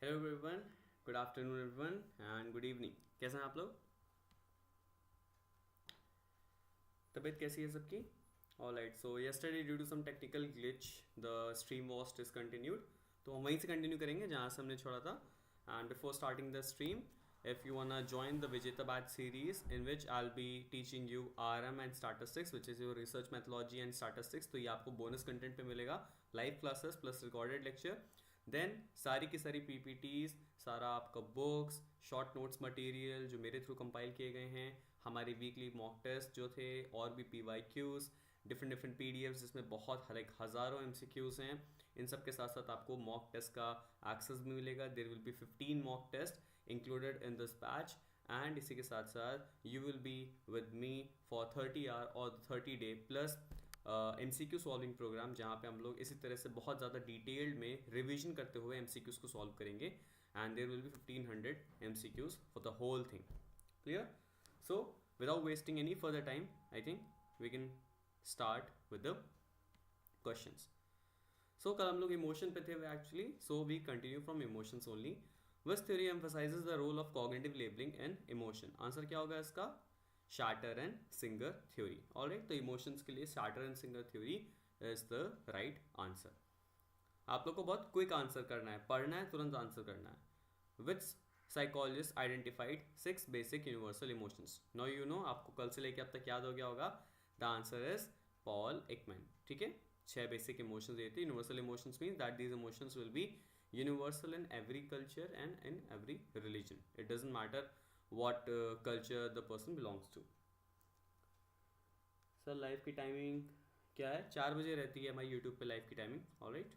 Hello everyone, good afternoon everyone and good evening. कैसे हैं आप लोग? तबीयत कैसी है सबकी? Alright, so yesterday due to some technical glitch the stream was discontinued. तो हम वहीं से कंटिन्यू करेंगे जहाँ से हमने छोड़ा था। And before starting the stream, if you wanna join the Vijeta Batch series in which I'll be teaching you RM and statistics, which is your research methodology and statistics, तो ये आपको बोनस कंटेंट पे मिलेगा, live classes plus recorded lecture. Then सारी की सारी PPTs, सारा आपका बुक्स, शॉर्ट नोट्स मटेरियल जो मेरे थ्रू कंपाइल किए गए हैं, हमारी वीकली मॉक टेस्ट जो थे, और भी PYQs, डिफरेंट डिफरेंट PDFs जिसमें बहुत हर एक हज़ारों MCQs हैं। इन सब के साथ साथ आपको मॉक टेस्ट का एक्सेस भी मिलेगा। There will be 15 mock test included in this batch. And इसी के साथ साथ you will be with me for 30 hour और 30 day plus MCQ solving program, जहाँ पे हम लोग इसी तरह से बहुत ज़्यादा डिटेल्ड में रिवीजन करते हुए MCQs को सॉल्व करेंगे। And there will be 1500 MCQs for the whole thing. Clear? So without wasting any further time, I think we can start with the questions. So कल हम लोग इमोशन पे थे actually, so we continue from emotions only. Which theory emphasises the role of cognitive labelling in emotion? Answer क्या होगा इसका? Schachter and Singer theory. Alright, तो emotions के लिए Schachter and Singer theory is the right answer. आप लोग को बहुत क्विक आंसर करना है, पढ़ना है, तुरंत आंसर करना है। Which psychologist identified 6 basic universal emotions? No you know, आपको कल से लेके अब तक याद हो गया होगा। The answer is Paul Ekman. ठीक है, 6 बेसिक इमोशंस देती है। Universal emotions mean that these emotions will be universal in every culture and in every religion. It doesn't matter what culture the person belongs to. Sir live की timing क्या है? 4 बजे रहती है हमारी यूट्यूब पे लाइव की timing. Alright,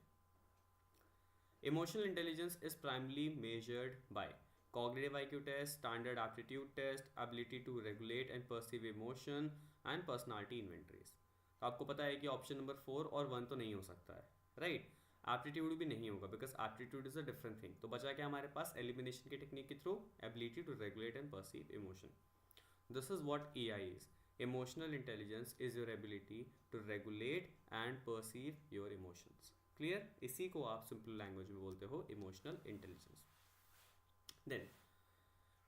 emotional intelligence is primarily measured by cognitive IQ test, standard aptitude test, ability to regulate and perceive emotion and personality inventories. तो आपको पता है कि ऑप्शन नंबर 4 और 1 तो नहीं हो सकता है, राइट? एप्टीट्यूड भी नहीं होगा because aptitude is a different thing. तो बचा क्या हमारे पास? एलिमिनेशन की टेक्निक के through ability to regulate and perceive emotion. This is what EI is. Emotional intelligence is your ability to regulate and perceive your emotions. Clear? इसी को आप सिंपल लैंग्वेज में बोलते हो emotional intelligence. Then,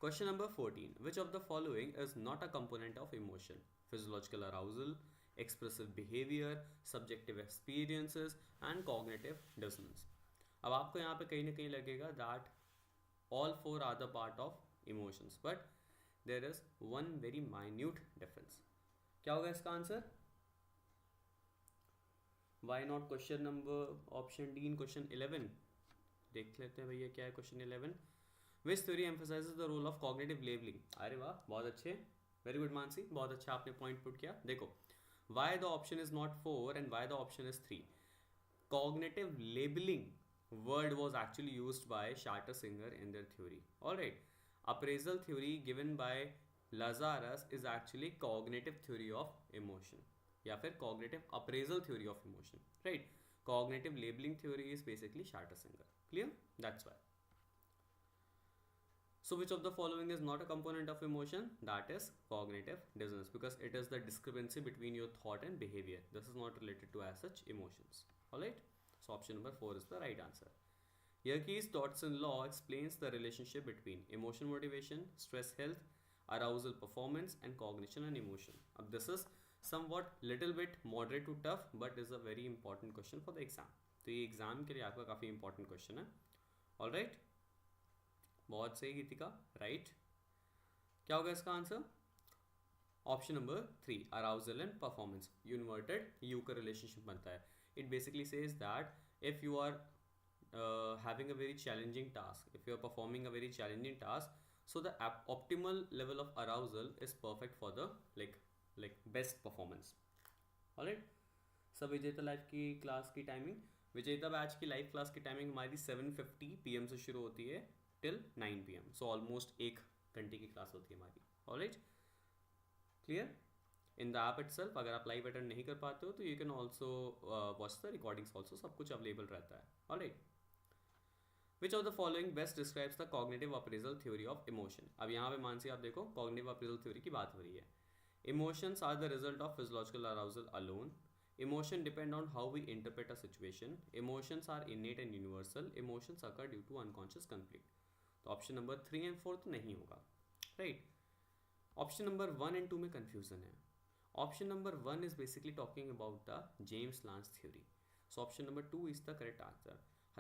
question number 14. Which of the following is not a component of emotion? Physiological arousal, expressive behavior, subjective experiences, and cognitive dissonance. अब आपको यहाँ पे कहीं ना कहीं लगेगा that all 4 are the part of emotions, but there is one very minute difference. क्या होगा इसका answer? Why not question number option D in question 11? देख लेते हैं भैया क्या है question 11. Which theory emphasizes the role of cognitive labeling? अरे वाह, बहुत अच्छे, वेरी गुड मानसी, बहुत अच्छा आपने पॉइंट पुट किया। देखो, why the option is not 4 and why the option is 3? Cognitive labeling word was actually used by Shatter Singer in their theory. Alright, appraisal theory given by Lazarus is actually cognitive theory of emotion या फिर cognitive appraisal theory of emotion, right? Cognitive labeling theory is basically Shatter Singer. Clear? That's why. So which of the following is not a component of emotion? That is cognitive dissonance, because it is the discrepancy between your thought and behavior. This is not related to as such emotions. Alright, so option number 4 is the right answer. Yerkes Dodson law explains the relationship between emotion motivation, stress health, arousal performance, and cognition and emotion. Now this is somewhat little bit moderate to tough, but is a very important question for the exam. तो ये exam के लिए आपका काफ़ी important question है। Alright, बहुत सही गीतिका, right. क्या होगा इसका answer? Option number 3, arousal and performance. Inverted U का रिलेशनशिप बनता है। It basically says that if you are having a very challenging task, if you are performing a very challenging task, so the optimal level of arousal is perfect for the like best performance. Alright, सब विजेता live की class की timing, विजेता batch की live class की timing हमारी 7:50 PM से शुरू होती है टिल 9 PM, सो ऑलमोस्ट 1 घंटे की क्लास होती है हमारी। Alright, clear? In the app itself अगर आप लाइव अटेंड नहीं कर पाते हो तो you can also watch the recordings also, सब कुछ अवेलेबल रहता है। Alright, which of the following best describes the cognitive appraisal theory of emotion? अब यहाँ पे मानसी आप देखो, कॉग्निटिव अप्रेजल थ्योरी की बात हो रही है। Emotions are the result of physiological arousal alone, Emotion depend on how we interpret a situation. Emotions are innate and universal. Emotions occur due to unconscious conflict. तो ऑप्शन नंबर 3 and 4 तो नहीं होगा, right. Option number 1 and 2 में confusion है. Option number 1 is basically talking about the James Lange theory. So option number 2 is the correct answer.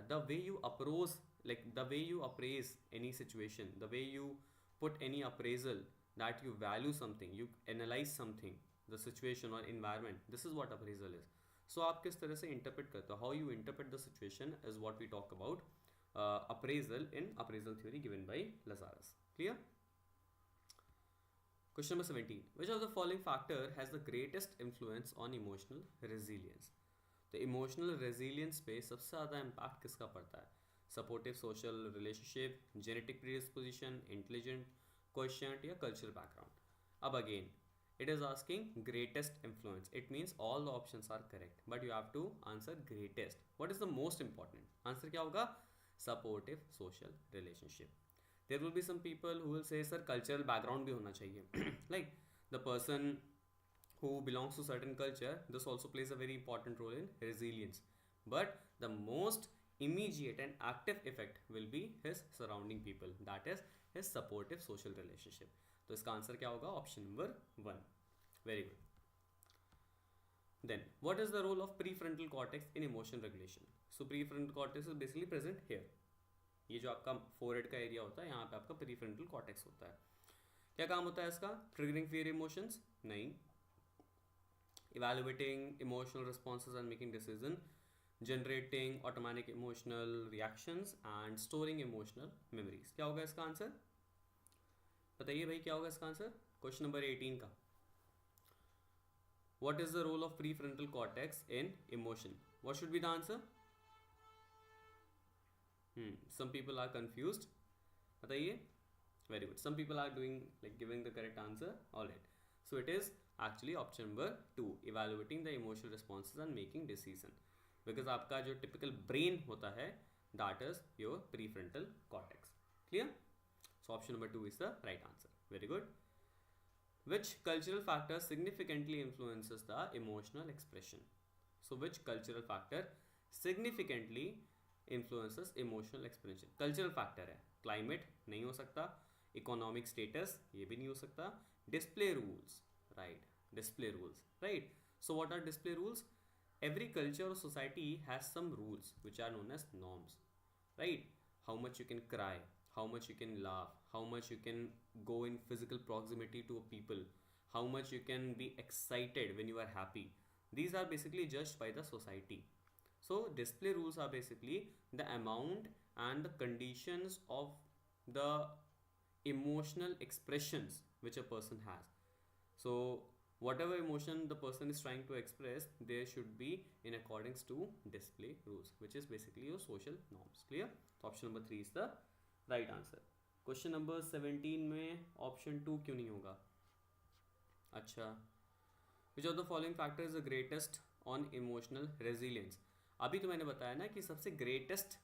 The way you approach, like the way you appraise any situation, the way you put any appraisal, that you value something, you analyze something, the situation or environment, this is what appraisal is. So आप किस तरह से interpret करते हो, how you interpret the situation is what we talk about appraisal in appraisal theory given by Lazarus. Clear? Question number 17. Which of the following factor has the greatest influence on emotional resilience? तो emotional resilience पे सबसे ज़्यादा impact किसका पड़ता है? Supportive social relationship, genetic predisposition, intelligent question या cultural background. अब again it is asking greatest influence. It means all the options are correct but you have to answer greatest. What is the most important answer? क्या होगा? Supportive social relationship. There will be some people who will say sir cultural background भी होना चाहिए. Like the person who belongs to certain culture, this also plays a very important role in resilience, but the most immediate and active effect will be his surrounding people, that is his supportive social relationship. तो इसका answer क्या होगा? Option number 1. Very good. Then what is the role of prefrontal cortex in emotion regulation? So prefrontal cortex is basically present here. ये जो आपका forehead का area होता है, यहाँ पे आपका प्रीफ्रंटल कॉर्टेक्स होता है. क्या काम होता है इसका? Triggering fear emotions? नहीं. Evaluating emotional responses and making decision, generating automatic emotional reactions and storing emotional memories. क्या होगा इसका आंसर? बताइए भाई क्या होगा इसका आंसर? क्वेश्चन नंबर 18 का. What is the role of prefrontal cortex in emotion? What should be the answer? Some people are confused. बताइए. Very good. Some people are doing like giving the correct answer. All right. So it is actually option number 2, evaluating the emotional responses and making decision, because आपका जो typical brain होता है that is your prefrontal cortex. Clear? So option number 2 is the right answer. Very good. Which cultural factor significantly influences the emotional expression? So which cultural factor significantly influences emotional expression? Cultural factor है. Climate नहीं हो सकता, economic status ये भी नहीं हो सकता, display rules, right? Display rules, right? So what are display rules? Every culture or society has some rules which are known as norms, right? How much you can cry, how much you can laugh, how much you can go in physical proximity to a people, how much you can be excited when you are happy. These are basically judged by the society. So display rules are basically the amount and the conditions of the emotional expressions which a person has. So whatever emotion the person is trying to express, there should be in accordance to display rules, which is basically your social norms. Clear? So option number 3 is the right answer. Question number 17 में option 2 क्यों नहीं होगा? अच्छा, which of the following factor is the greatest on emotional resilience? अभी तो मैंने बताया ना कि सबसे greatest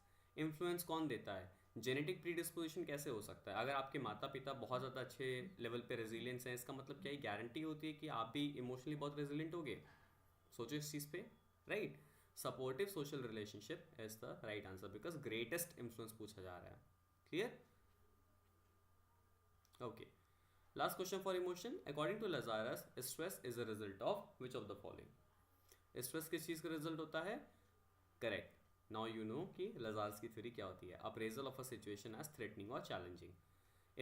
influence कौन देता है. जेनेटिक प्रीडिस्पोजिशन कैसे हो सकता है? अगर आपके माता पिता बहुत ज़्यादा अच्छे लेवल पे रेजिलियंस हैं, इसका मतलब क्या ही गारंटी होती है कि आप भी इमोशनली बहुत रेजिलियंट होगे? सोचो इस चीज़ पे, right? Supportive social relationship is the right answer because greatest influence पूछा जा रहा है. Clear? Okay. Last question for emotion. According to Lazarus, stress is a result of which of the following? Stress किस चीज़ का रिजल्ट होता है? Correct. Now you know कि Lazarus की थ्योरी क्या होती है. Appraisal of a situation as threatening or challenging.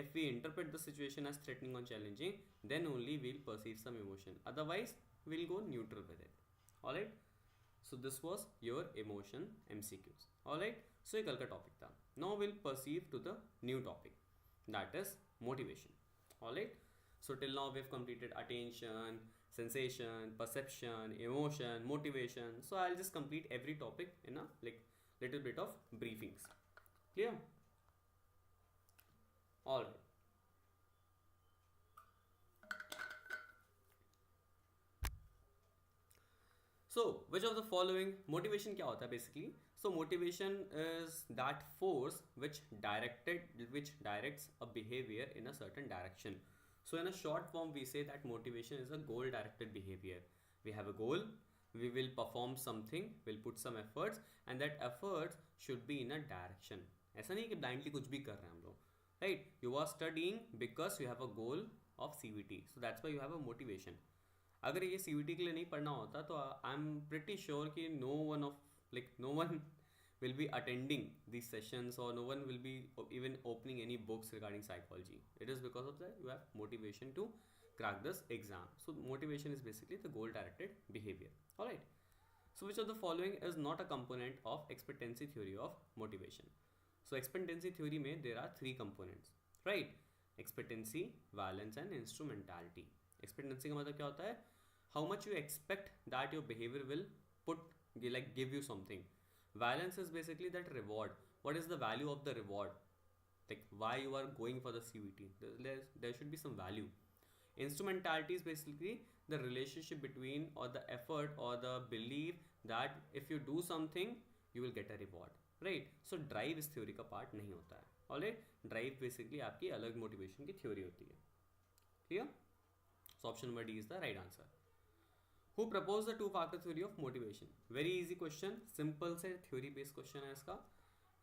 If we interpret the situation as threatening or challenging, then only we'll perceive some emotion. Otherwise, we'll go neutral with it. Alright? So this was your emotion MCQs. Alright? So ये कल का topic था. Now we'll perceive to the new topic. That is motivation. Alright? So till now we've completed attention, sensation, perception, emotion, motivation. So I'll just complete every topic in a like little bit of briefings. Clear? All right. So which of the following, motivation क्या होता है basically? So motivation is that force which directs a behavior in a certain direction. So in a short form, we say that motivation is a goal-directed behavior. We have a goal, we will perform something, we'll put some efforts, and that efforts should be in a direction. ऐसा नहीं कि blindly कुछ भी कर रहे हैं हम लोग, right? You are studying because you have a goal of CVT, so that's why you have a motivation. अगर ये CVT के लिए नहीं पढ़ना होता तो आई एम प्रिटी श्योर कि no one will be attending these sessions, or no one will be even opening any books regarding psychology. It is because of that you have motivation to crack this exam. So motivation is basically the goal directed behavior. All right, so which of the following is not a component of expectancy theory of motivation? So expectancy theory mein there are three components, right? Expectancy, valence and instrumentality. Expectancy का मतलब क्या होता है? How much you expect that your behavior will give you something. Valence is basically that reward. What is the value of the reward? Like why you are going for the CVT? There should be some value. Instrumentality is basically the relationship between, or the effort, or the belief that if you do something you will get a reward, right? So drive इस theory का part नहीं होता है. Alright, drive basically आपकी अलग motivation की theory होती है. Clear? So option number D is the right answer. Who proposed the two-factor theory of motivation? Very easy question, simple से theory based question है इसका,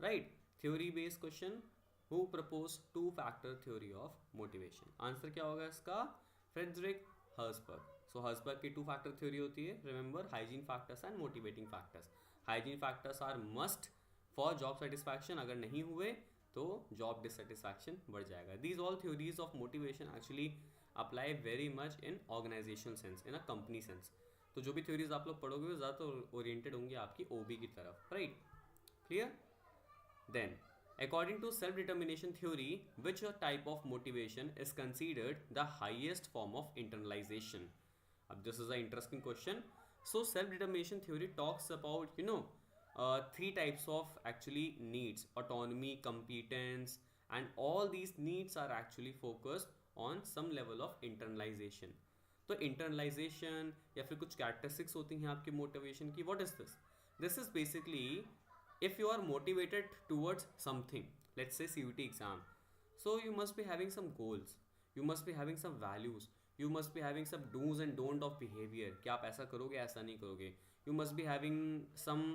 right? Theory based question. Who proposed two-factor theory of motivation? Answer क्या होगा इसका? Frederick Herzberg. So Herzberg की two-factor theory होती है. Remember, hygiene factors and motivating factors. Hygiene factors are must for job satisfaction. अगर नहीं हुए तो job dissatisfaction बढ़ जाएगा. These all theories of motivation actually apply very much in organizational sense, in a company sense. तो जो भी theories आप लोग पढ़ोगे वो ज़्यादातर ओरिएंटेड होंगे आपकी ओबी की तरफ, right? Clear? Then according to self determination theory, which type of motivation is considered the highest form of internalization? अब this is an interesting question. So self determination theory talks about three types of actually needs: autonomy, competence, and all these needs are actually focused on some level of internalization. तो internalization या फिर कुछ characteristics होती हैं आपकी motivation की. What is this? This is basically if you are motivated towards something, let's say CVT exam, so you must be having some goals, you must be having some values, you must be having some dos and don't of behaviour कि आप ऐसा करोगे ऐसा नहीं करोगे. You must be having some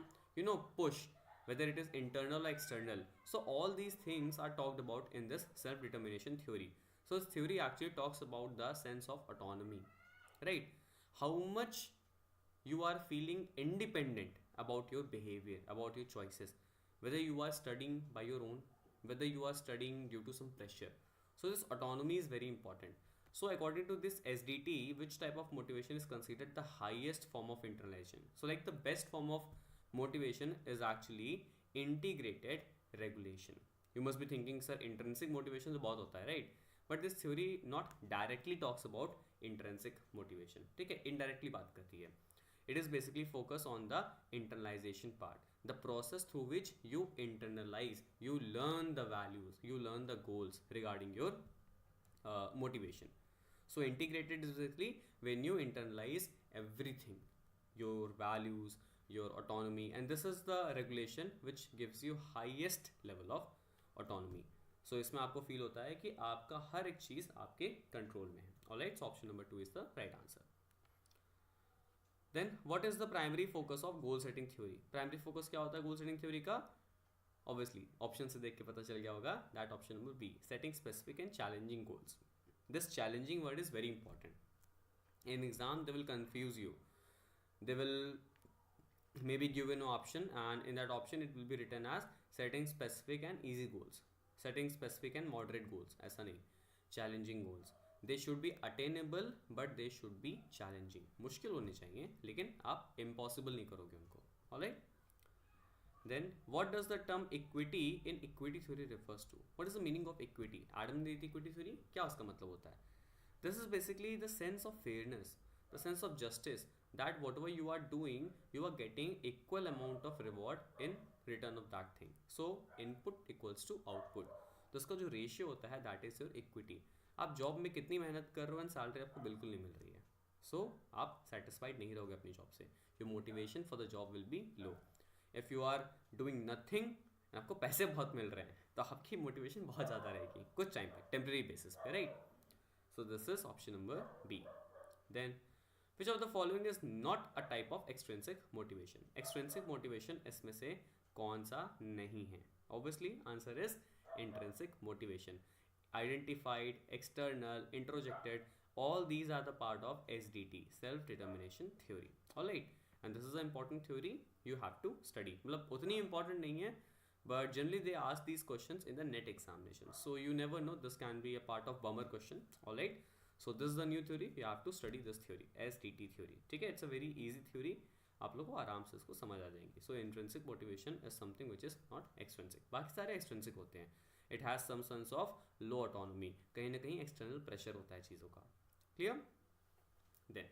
push, whether it is internal or external. So all these things are talked about in this self determination theory. So this theory actually talks about the sense of autonomy, right? How much you are feeling independent about your behavior, about your choices, whether you are studying by your own, whether you are studying due to some pressure. So this autonomy is very important. So according to this SDT, which type of motivation is considered the highest form of internalization? So like the best form of motivation is actually integrated regulation. You must be thinking, sir, intrinsic motivation तो बहुत होता है, right? But this theory not directly talks about intrinsic motivation. ठीक है, indirectly बात करती है. It is basically focus on the internalization part, the process through which you internalize, you learn the values, you learn the goals regarding your motivation. So integrated is basically when you internalize everything, your values, your autonomy, and this is the regulation which gives you highest level of autonomy. So इसमें आपको feel होता है कि आपका हर एक चीज़ आपके control में है. Alright, so option number 2 is the right answer. Then what is the primary focus of goal setting theory? Primary focus क्या होता है गोल सेटिंग थ्योरी का? ऑब्वियसली ऑप्शन से देख के पता चल गया होगा. That option number B, setting specific and challenging goals. This challenging word is very important. In exam they will confuse you. They will maybe give an option, and in that option it will be written as setting specific and easy goals, setting specific and moderate goals. ऐसा नहीं, challenging goals. They should be attainable but they should be challenging. मुश्किल होने चाहिए लेकिन आप impossible नहीं करोगे उनको. Alright? Then what does the term equity in equity theory refers to? What is the meaning of equity? Adam ने दी equity theory, क्या उसका मतलब होता है? This is basically the sense of fairness, the sense of justice, that whatever you are doing, you are getting equal amount of reward in return of that thing. So input equals to output. तो इसका जो ratio होता है that is your equity. आप job में कितनी मेहनत कर रहे हो एंड सैलरी आपको बिल्कुल नहीं मिल रही है, सो आप सेटिस्फाइड नहीं रहोगे अपनी जॉब से. Your motivation for the job will be low. If you are doing nothing, आपको पैसे बहुत मिल रहे हैं, तो आपकी मोटिवेशन बहुत ज़्यादा रहेगी कुछ टाइम पे, टेम्प्रेरी बेसिस पे, right? So this is option number B. Then which of the following is not a type of extrinsic motivation. Extrinsic motivation इसमें से कौन सा नहीं है? Obviously answer is intrinsic motivation. Identified, external, introjected, all these are the part of SDT, self determination theory. All right, and this is an important theory you have to study. मतलब उतनी important नहीं है, but generally they ask these questions in the net examination, so you never know, this can be a part of bummer question. All right, so this is the new theory, you have to study this theory, SDT theory. ठीक है, it's a very easy theory, आप लोग को आराम से इसको समझ आ जाएंगी. So intrinsic motivation is something which is not extrinsic. बाकी सारे extrinsic होते हैं. It has some sense of low autonomy, कहीं ना कहीं एक्सटर्नल प्रेशर होता है चीज़ों का. Clear? Then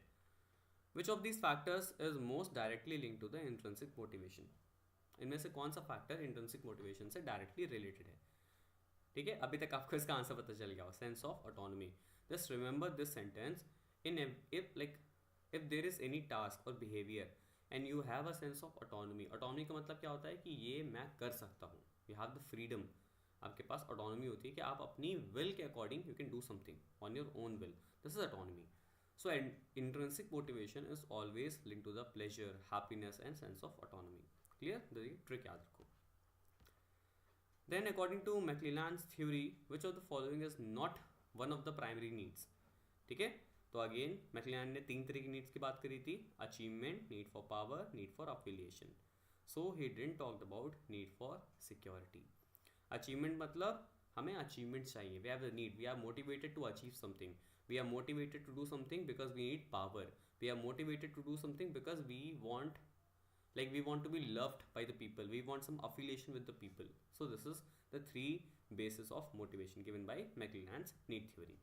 which of these factors is most directly link to the intrinsic motivation. इनमें से कौन सा फैक्टर इंट्रिंसिक मोटिवेशन से डायरेक्टली रिलेटेड है? ठीक है, अभी तक आपको इसका आंसर पता चल गया हो. Sense of autonomy. Just remember this sentence. In if there is any task or behaviour and you have a sense of autonomy. Autonomy का मतलब क्या होता है कि ये मैं कर सकता हूँ. You have the freedom. आपके पास ऑटोनॉमी होती है कि आप अपनी विल के according you can do something on your own will. This is autonomy. So intrinsic motivation is always link to the pleasure, happiness and sense of autonomy. Clear? The trick याद रखो. Then according to McClelland's theory, which of the following is not one of the primary needs. ठीक है, तो again मैक्लेलान ने 3 तरह की needs की बात करी थी. Achievement, need for power, need for affiliation. So he didn't talk about need for security. Achievement मतलब हमें अचीवमेंट चाहिए. We have the need, we are motivated to achieve something. We are motivated to do something because we need power. We are motivated to do something because we want, like we want to be loved by the people, we want some affiliation with the people. So this is the 3 bases of motivation given by McLeland's need theory.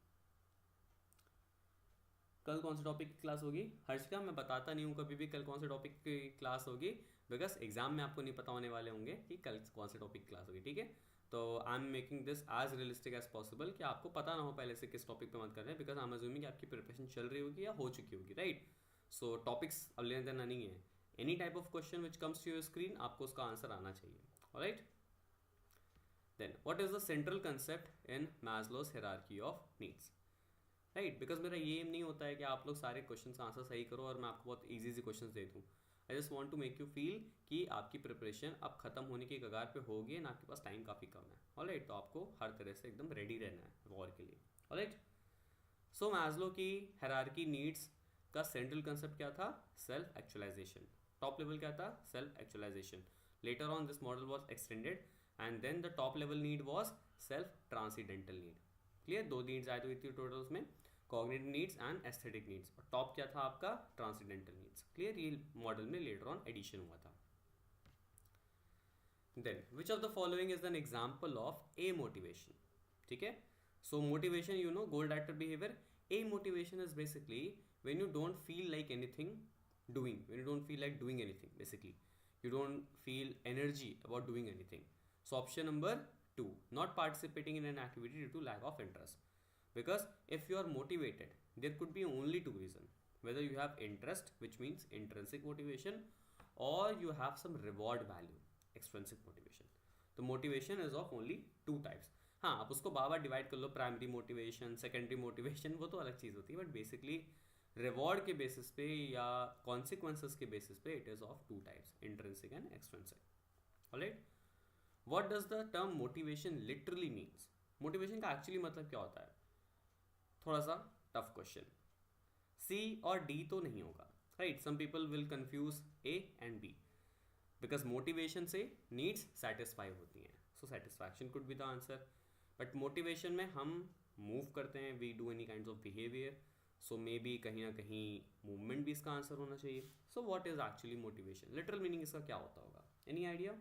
कल कौन से topic की class होगी? हर्षिका, मैं बताता नहीं हूँ कभी भी कल कौन से टॉपिक की क्लास होगी, बिकॉज एग्जाम में आपको नहीं पता होने वाले होंगे कि कल कौन से टॉपिक की क्लास होगी. ठीक है, तो I am making this as realistic as possible कि आपको पता ना हो पहले से किस टॉपिक पे मत कर रहे हैं, बिकॉज आई एम अज्यूमिंग कि आपकी प्रिपरेशन चल रही होगी या हो चुकी होगी. राइट? सो टॉपिक्स अब लेना देना नहीं है. Any type of question which comes to your screen, आपको उसका आंसर आना चाहिए. Alright? Then, what is the central concept in Maslow's hierarchy of needs? Right? Because मेरा ये एम नहीं होता है कि आप लोग सारे क्वेश्चन का आंसर सही करो और मैं आपको बहुत इजी क्वेश्चन दे दूँ. I just want to make you feel कि आपकी प्रिपरेशन अब खत्म होने की कगार पे होगी एंड आपके पास टाइम काफ़ी कम है. ऑलराइट? तो आपको हर तरह से एकदम रेडी रहना है वॉर के लिए. ऑलराइट? सो मैस्लो की हायरार्की नीड्स का सेंट्रल कंसेप्ट क्या था? Self actualization. टॉप लेवल क्या था? Self actualization. Later on this model was extended and then the top level need was self transcendental need. Clear? 2 needs आए हुई थी total उसमें, cognitive needs and aesthetic needs. और top क्या था आपका? Transcendental needs. क्लियर? ये मॉडल में लेटर ऑन एडिशन हुआ था. Then which of the following is an example of a motivation. ठीक है, सो motivation, you know, goal directed behaviour. A motivation is basically when you don't feel like anything doing, when you don't feel like doing anything, basically you don't feel energy about doing anything. So option number 2, not participating in an activity due to lack of interest. Because if you are motivated, there could be only 2 reasons: whether you have interest, which means intrinsic motivation, or you have some reward value, extrinsic motivation. तो motivation is of only 2 types. हाँ, आप उसको बार बार divide कर लो, primary motivation, secondary motivation, वो तो अलग चीज़ होती है, बट बेसिकली रिवॉर्ड के बेसिस पे या कॉन्सिक्वेंसेस के बेसिस पे it is of 2 types, intrinsic and extrinsic. Alright? What does the term motivation literally means? Motivation का एक्चुअली मतलब क्या होता है? थोड़ा सा टफ क्वेश्चन. सी और डी तो नहीं होगा. Right? Some people will confuse A and B because motivation से नीड्स सेटिस्फाई होती हैं. So satisfaction could be the answer. But motivation में हम मूव करते हैं, we do any kind of behaviour, so maybe कहीं ना कहीं मूवमेंट भी इसका आंसर होना चाहिए. So what is actually motivation? Literal meaning इसका क्या होता होगा? Any idea?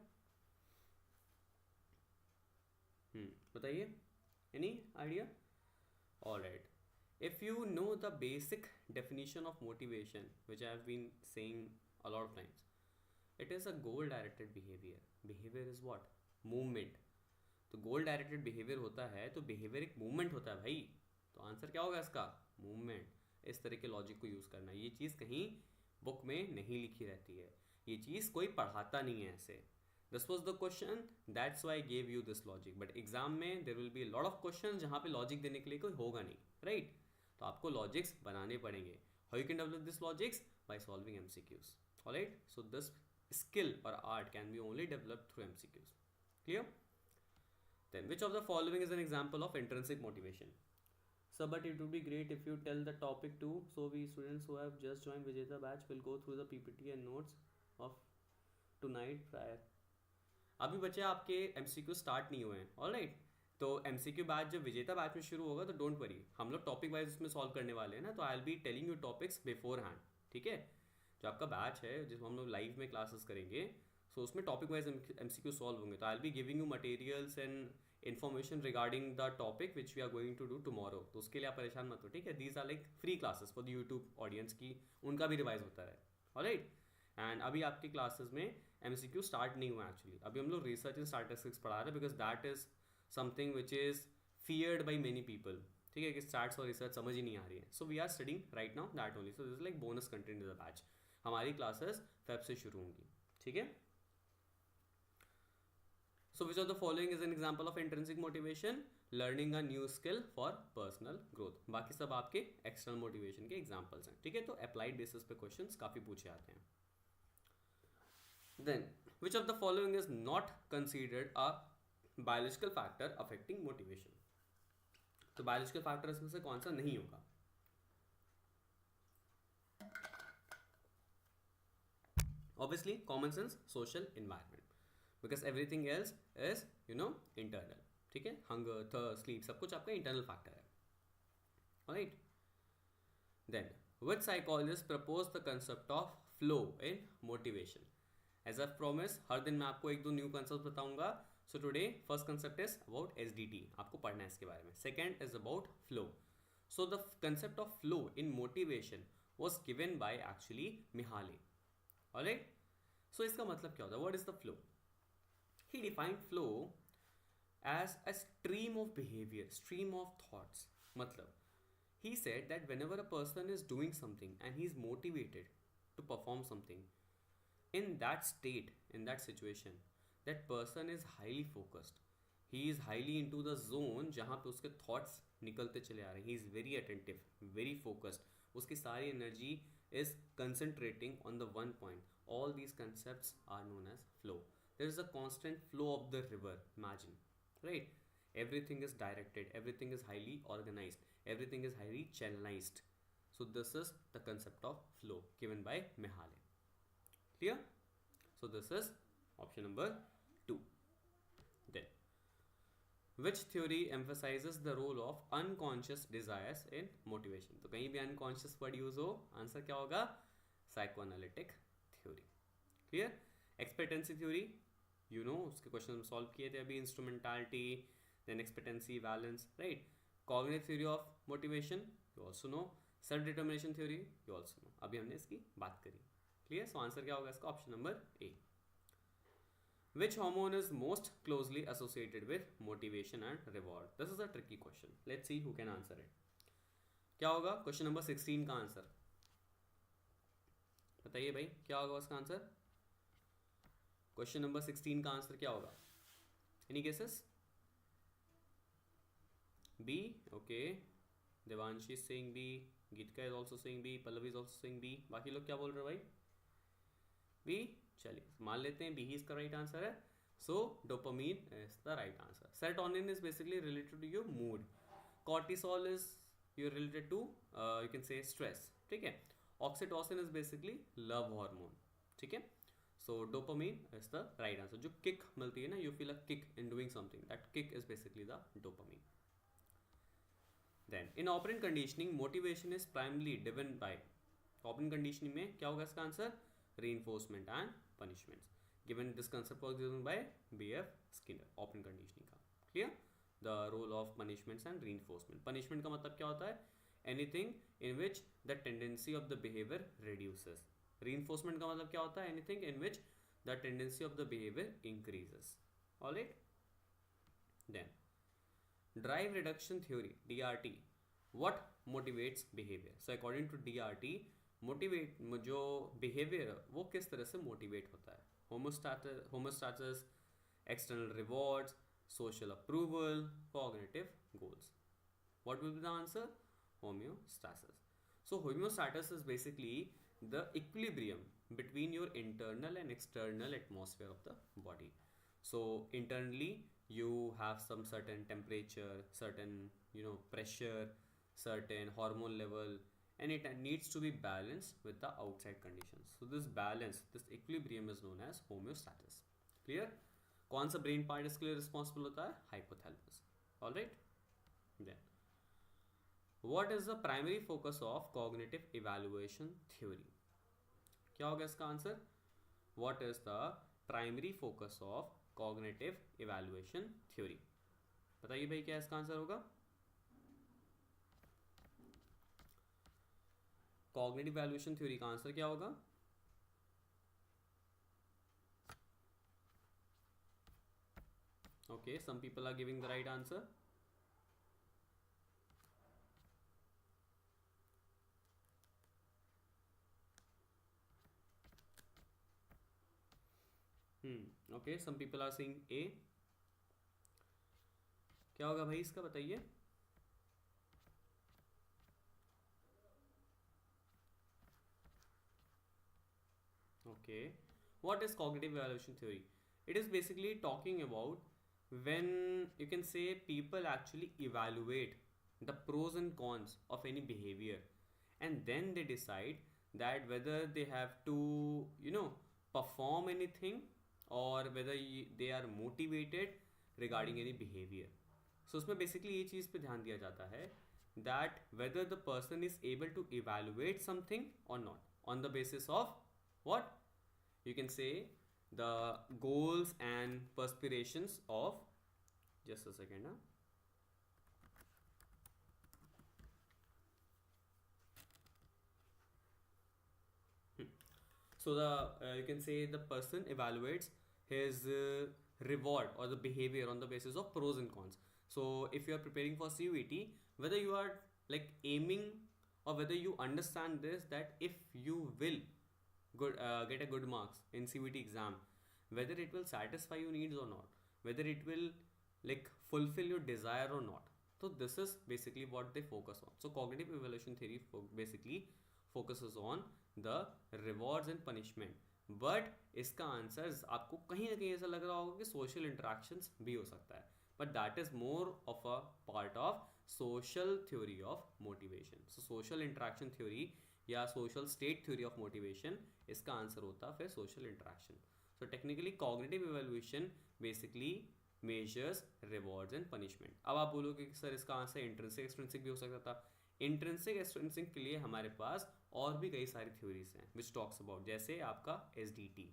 बताइए. Any idea? Alright. If you know the basic definition of motivation which I have been saying a lot of times, it is a goal directed behaviour. Behaviour is what? Movement. तो goal directed behaviour होता है तो behaviour एक movement होता है भाई. तो answer क्या होगा इसका? मूवमेंट. इस तरह के लॉजिक को यूज़ करना. ये चीज़ कहीं बुक में नहीं लिखी रहती है, ये चीज़ कोई पढ़ाता नहीं है ऐसे. This was the question, that's why gave you this logic. But exam में there will be lot of question जहाँ पे लॉजिक देने के लिए कोई होगा नहीं. राइट? तो आपको लॉजिक्स बनाने पड़ेंगे. How you can develop this logics? By solving MCQs. Alright, so this skill or art can be only developed through MCQs. Clear? Then which of the following is an example of intrinsic motivation? So, but it would be great if you tell the topic too. So we students who have just joined Vijeta batch will go through the PPT and notes of tonight prior. अभी बच्चे आपके MCQ start नहीं हुए हैं, alright. तो MCQ batch जब विजेता batch में शुरू होगा तो डोंट वरी, हम लोग टॉपिक वाइज उसमें सॉल्व करने वाले हैं ना. तो I will be telling you topics before hand. ठीक है, जो आपका बैच है जिसमें हम लोग लाइव में क्लासेस करेंगे, सो उसमें टॉपिक वाइज MCQ सॉल्व होंगे. तो I will be giving you materials and information regarding the topic which we are going to do tomorrow. तो उसके लिए आप परेशान मत हो, ठीक है. These are like free classes for the YouTube audience की, उनका भी रिवाइज होता है. ऑलराइट. एंड अभी आपकी क्लासेस में MCQ स्टार्ट नहीं हुआ एक्चुअली. अभी हम लोग रिसर्च इन स्टैटिस्टिक्स पढ़ा रहे हैं because that is something which is feared by many people. ठीक है, कि स्टैट्स और रिसर्च समझ ही नहीं आ रही है. So we are studying right now that only. So this like bonus content in the batch. हमारी क्लासेस फेब से शुरू होंगी. ठीक है. So which of the following is an example of intrinsic motivation? Learning a new skill for personal growth. बाकी सब आपके external motivation के examples हैं. ठीक है, तो applied basis पे questions काफ़ी पूछे आते हैं. Then which of the following is not considered a biological factor affecting motivation? तो biological factor इसमें से कौन सा नहीं होगा? Obviously common sense, social, environment. Because everything else is internal. ठीक है, hunger, thirst, sleep सब कुछ आपका internal factor है. Alright. Then which psychologist proposed the concept of flow in motivation? As I've promised, हर दिन मैं आपको एक दो न्यू concepts बताऊंगा. So today first concept is about SDT. आपको पढ़ना है इसके बारे में. Second is about flow. So the concept of flow in motivation was given by actually Mihaly. Alright. So इसका मतलब क्या होता है? What is the flow? He defined flow as a stream of behavior, stream of thoughts. मतलब, he said that whenever a person is doing something and he is motivated to perform something, in that state, in that situation, that person is highly focused. He is highly into the zone जहाँ पे उसके thoughts निकलते चले आ रहे हैं. He is very attentive, very focused. उसकी सारी energy is concentrating on the one point. All these concepts are known as flow. There is a constant flow of the river. Imagine, right? Everything is directed, everything is highly organized, everything is highly channelized. So this is the concept of flow given by Mihaly. Clear? So this is option number 2. Then which theory emphasizes the role of unconscious desires in motivation? तो कहीं भी unconscious word use हो, answer क्या होगा? Psychoanalytic theory. Clear? Expectancy theory, उसके question solve किए थे अभी. Instrumentality, then expectancy, balance, right. Cognitive theory of motivation, you also know. Self determination theory, you also know. अभी हमने इसकी बात करी. क्लियर? सो आंसर क्या होगा इसका? Option number A. Which hormone is most closely associated with motivation and reward? This is a tricky question. Let's see who can answer it. क्या होगा क्वेश्चन नंबर 16 का आंसर? बताइए भाई, क्या होगा उसका आंसर? क्वेश्चन नंबर 16 का आंसर क्या होगा? Any guesses? B. Okay, Devanshi saying B, Geetika is also saying B, Pallavi is also saying B. बाकी लोग क्या बोल रहे हो भाई? बी. चलिए मान लेते हैं बी ही इसका राइट आंसर है. So dopamine is the right answer. Serotonin is basically related to your mood. Cortisol is you're related to you can say stress. ठीक है. Oxytocin is basically love hormone. ठीक है. So dopamine is the right answer. जो kick मिलती है ना, you feel a kick in doing something. That kick is basically the dopamine. Then in operant conditioning, motivation is primarily driven by. Operant conditioning में क्या होगा इसका answer? Reinforcement and punishments. Given this concept was given by B.F. Skinner. Operant conditioning का. Clear? The role of punishments and reinforcement. Punishment का मतलब क्या होता है? Anything in which the tendency of the behavior reduces. Reinforcement का मतलब क्या होता है? Anything in which the tendency of the behavior increases. Alright? Then drive reduction theory, DRT. What motivates behavior? So according to DRT, motivate जो behavior वो किस तरह से motivate होता है? Homeostasis, external rewards, social approval, cognitive goals. What will be the answer? Homeostasis. So homeostasis is basically the equilibrium between your internal and external atmosphere of the body. So internally you have some certain temperature, certain pressure, certain hormone level, and it needs to be balanced with the outside conditions. So this balance, this equilibrium is known as homeostasis. Clear? कौन सा brain part इसके लिए responsible होता है? Hypothalamus. Alright. Then what is the primary focus of cognitive evaluation theory? क्या होगा इसका answer? What is the primary focus of cognitive evaluation theory? बताइए भाई, क्या इसका आंसर होगा? कॉग्निटिव इवैल्यूएशन थ्योरी का आंसर क्या होगा? Okay, some people are giving the right answer. Okay, some people are saying A. क्या होगा भाई इसका, बताइए. Okay, what is cognitive evaluation theory? It is basically talking about when you can say people actually evaluate the pros and cons of any behavior, and then they decide that whether they have to perform anything, or whether they are motivated regarding any behavior. So उसमें basically ये चीज़ पे ध्यान दिया जाता है that whether the person is able to evaluate something or not on the basis of what you can say the goals and perspirations of, just a second, so the you can say the person evaluates his reward or the behavior on the basis of pros and cons. So if you are preparing for CUET, whether you are like aiming, or whether you understand this, that if you will get a good marks in CUET exam, whether it will satisfy your needs or not, whether it will like fulfill your desire or not. So this is basically what they focus on. So cognitive evaluation theory basically focuses on the rewards and punishment. But इसका answer आपको कहीं ना कहीं ऐसा लग रहा होगा कि सोशल इंटरेक्शंस भी हो सकता है, but that is more of a part of social theory of motivation. So social interaction theory या social state theory of motivation, इसका आंसर होता है फिर social interaction. So technically cognitive evaluation basically measures rewards and punishment. अब आप बोलोगे कि सर इसका आंसर इंट्रिंसिक एक्सट्रिंसिक भी हो सकता था. इंट्रिंसिक एक्सट्रिंसिक के लिए हमारे पास और भी कई सारी थ्योरीज हैं विच टॉक्स अबाउट, जैसे आपका SDT,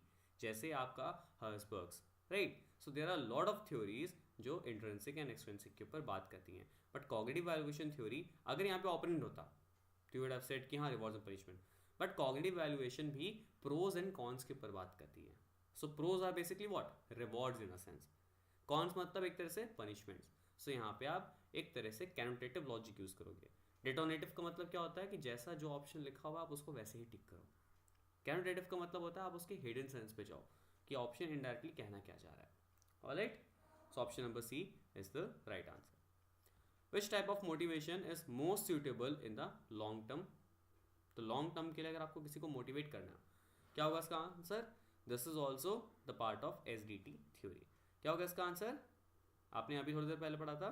जैसे आपका Herzberg's, right. So there are lot of theories जो इंट्रिंसिक एंड एक्सट्रिंसिक के ऊपर बात करती हैं. बट कॉग्निटिव इवैल्यूएशन थ्योरी, अगर यहाँ पे ऑपोनेंट होता तो यू वुड हैव सेड कि हाँ rewards and punishment, but cognitive evaluation भी प्रोज एंड कॉन्स के ऊपर बात करती है. So pros are basically what, rewards in a sense. Cons मतलब एक तरह से पनिशमेंट्स. सो यहाँ पे आप एक तरह से कैनोटेटिव लॉजिक यूज करोगे. डेटोनेटिव का मतलब क्या होता है कि जैसा जो ऑप्शन लिखा हुआ आप उसको वैसे ही टिक करो. कैनोटेटिव का मतलब होता है आप उसके हिडन सेंस पे जाओ कि ऑप्शन इनडायरेक्टली कहना क्या जा रहा है. Alright, so option number C is the right answer. Which type of motivation is most suitable in the long term? तो लॉन्ग टर्म के लिए अगर आपको किसी को मोटिवेट करना, क्या होगा इसका answer? This is also the part of SDT theory. क्या होगा इसका आंसर? आपने अभी थोड़ी देर पहले पढ़ा था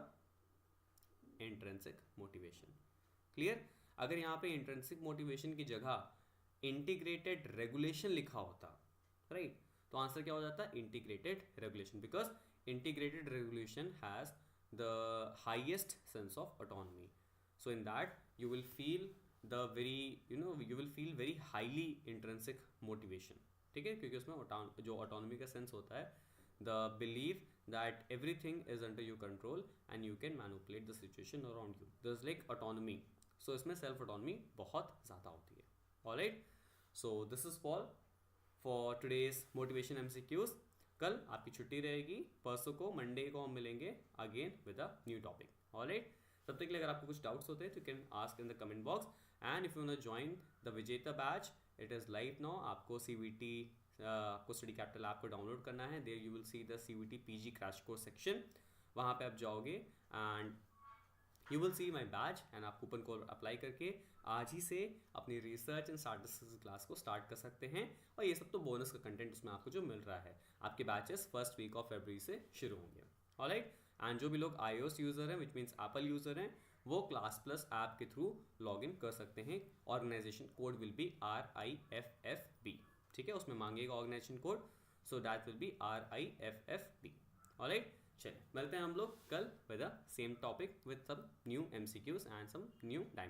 इंट्रिंसिक मोटिवेशन. क्लियर? अगर यहाँ पे इंट्रिंसिक मोटिवेशन की जगह इंटीग्रेटेड रेगुलेशन लिखा होता, राइट, तो आंसर क्या हो जाता? Integrated regulation, because integrated regulation has the highest sense of autonomy. So in that you will feel the very you will feel very highly intrinsic motivation. ठीक है, क्योंकि उसमें जो ऑटोनॉमी का सेंस होता है, the belief that everything is under your control and you can manipulate the situation around you. There's like autonomy. So इसमें self autonomy बहुत ज़्यादा होती है. Alright, so this is all for today's motivation MCQs. कल आपकी छुट्टी रहेगी, परसों को मंडे को हम मिलेंगे again with a new topic. Alright, तब तक के लिए अगर आपको कुछ डाउट्स होते हैं तो you can ask in the comment box. And if you want to join the Vijeta batch, it is live now. आपको CVT आपको स्टडी कैपिटल ऐप को डाउनलोड करना है. There you will see the CVT PG crash course section. वहाँ पे आप जाओगे and you will see my batch and आप कूपन कोड अप्लाई करके आज ही से अपनी रिसर्च एंड स्टार्टर्स क्लास को स्टार्ट कर सकते हैं। और ये सब तो बोनस का कंटेंट उसमें आपको जो मिल रहा है। आपके batches first week of February से शुरू होंगे। ऑलराइट, एंड जो भी लोग iOS यूज़र हैं विच मीन्स एप्पल यूज़र हैं वो क्लास प्लस ऐप के थ्रू लॉग इन कर सकते हैं। Organization code will be RIFFB, ठीक है, उसमें मांगेगा organization code, so that will be RIFFB। Alright, चलिए मिलते हैं हम लोग कल with the same topic with some new MCQs and some new dimension.